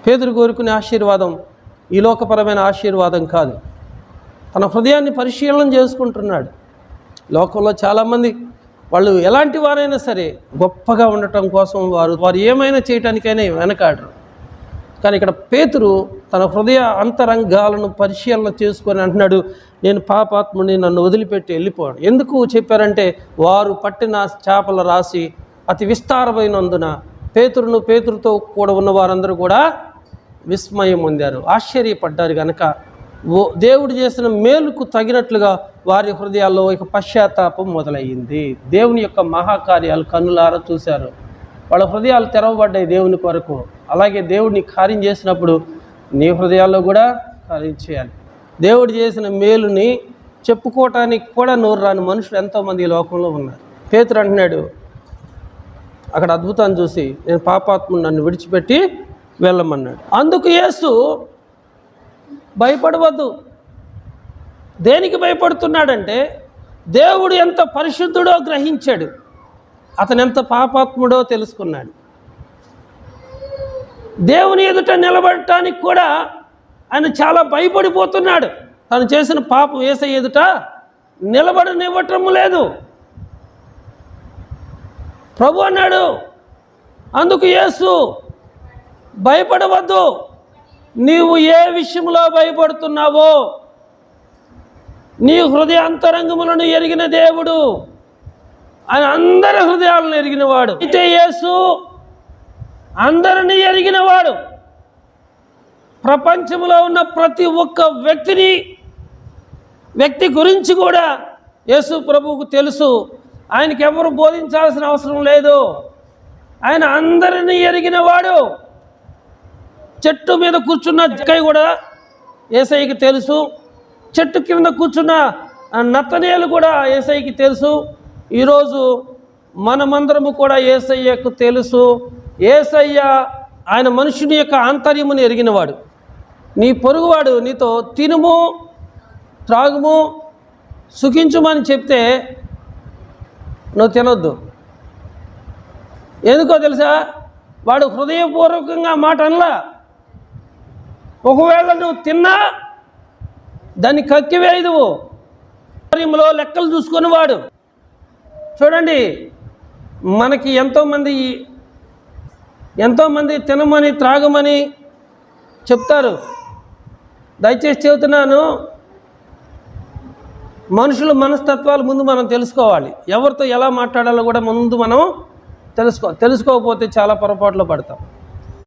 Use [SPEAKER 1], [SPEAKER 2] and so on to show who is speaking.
[SPEAKER 1] పేతురు కోరుకునే ఆశీర్వాదం ఈ లోకపరమైన ఆశీర్వాదం కాదు. తన హృదయాన్ని పరిశీలన చేసుకుంటున్నాడు. లోకంలో చాలామంది వాళ్ళు ఎలాంటి వారైనా సరే గొప్పగా ఉండటం కోసం వారు ఏమైనా చేయటానికైనా వెనకాడరు. కానీ ఇక్కడ పేతురు తన హృదయ అంతరంగాలను పరిశీలన చేసుకొని అంటున్నాడు, నేను పాపాత్ముడిని, నన్ను వదిలిపెట్టి వెళ్ళిపోయాడు. ఎందుకు చెప్పారంటే వారు పట్టిన చేపల రాశి అతి విస్తారమైనందున పేతురుతో కూడా ఉన్న వారందరూ కూడా విస్మయం పొందారు, ఆశ్చర్యపడ్డారు. కనుక దేవుడు చేసిన మేలుకు తగినట్లుగా వారి హృదయాల్లో ఇక పశ్చాత్తాపం మొదలయ్యింది. దేవుని యొక్క మహాకార్యాలు కన్నులారా చూశారు. వాళ్ళ హృదయాలు తెరవబడ్డాయి దేవుని కొరకు. అలాగే దేవుడిని కార్యం చేసినప్పుడు నీ హృదయాల్లో కూడా కార్యం చేయాలి. దేవుడు చేసిన మేలుని చెప్పుకోవటానికి కూడా నోరు రాని మనుషులు ఎంతోమంది ఈ లోకంలో ఉన్నారు. పేతురు అంటున్నాడు అక్కడ అద్భుతాన్ని చూసి, నేను పాపాత్ముడు, నన్ను విడిచిపెట్టి వెళ్ళమన్నాడు. అందుకు యేసు భయపడవద్దు. దేనికి భయపడుతున్నాడంటే దేవుడు ఎంత పరిశుద్ధుడో గ్రహించాడు, అతను ఎంత పాపాత్ముడో తెలుసుకున్నాడు. దేవుని ఎదుట నిలబడటానికి కూడా ఆయన చాలా భయపడిపోతున్నాడు. తను చేసిన పాపం యేసయ్య ఎదుట నిలబడనివ్వటం లేదు. ప్రభు అన్నాడు, అందుకు యేసు భయపడవద్దు, నీవు ఏ విషయంలో భయపడుతున్నావో నీ హృదయాంతరంగములను ఎరిగిన దేవుడు, ఆయన అందరి హృదయాలను ఎరిగినవాడు. అయితే యేసు అందరినీ ఎరిగినవాడు. ప్రపంచంలో ఉన్న ప్రతి ఒక్క వ్యక్తి గురించి కూడా యేసు ప్రభువుకు తెలుసు. ఆయనకి ఎవరు బోధించాల్సిన అవసరం లేదు. ఆయన అందరినీ ఎరిగినవాడు. చెట్టు మీద కూర్చున్న జక్కయ్య కూడా యేసయ్యకి తెలుసు. చెట్టు కింద కూర్చున్న నతనేలు కూడా యేసయ్యకి తెలుసు. ఈరోజు మనమందరము కూడా యేసయ్యకు తెలుసు. యేసయ్య ఆయన మనుషుని యొక్క ఆంతర్యమును ఎరిగినవాడు. నీ పొరుగువాడు నీతో తినుము, త్రాగుము, సుఖించుమని చెప్తే నువ్వు తినొద్దు. ఎందుకో తెలుసా? వాడు హృదయపూర్వకంగా మాట అనలా. ఒకవేళ నువ్వు తిన్నా దాన్ని కక్కివేయదువు. కార్యంలో లెక్కలు చూసుకొని వాడు. చూడండి, మనకి ఎంతోమంది తినమని త్రాగమని చెప్తారు. దయచేసి చెబుతున్నాను, మనుషుల మనస్తత్వాలు ముందు మనం తెలుసుకోవాలి. ఎవరితో ఎలా మాట్లాడాలో కూడా ముందు మనం తెలుసుకోకపోతే చాలా పొరపాట్లు పడతాం.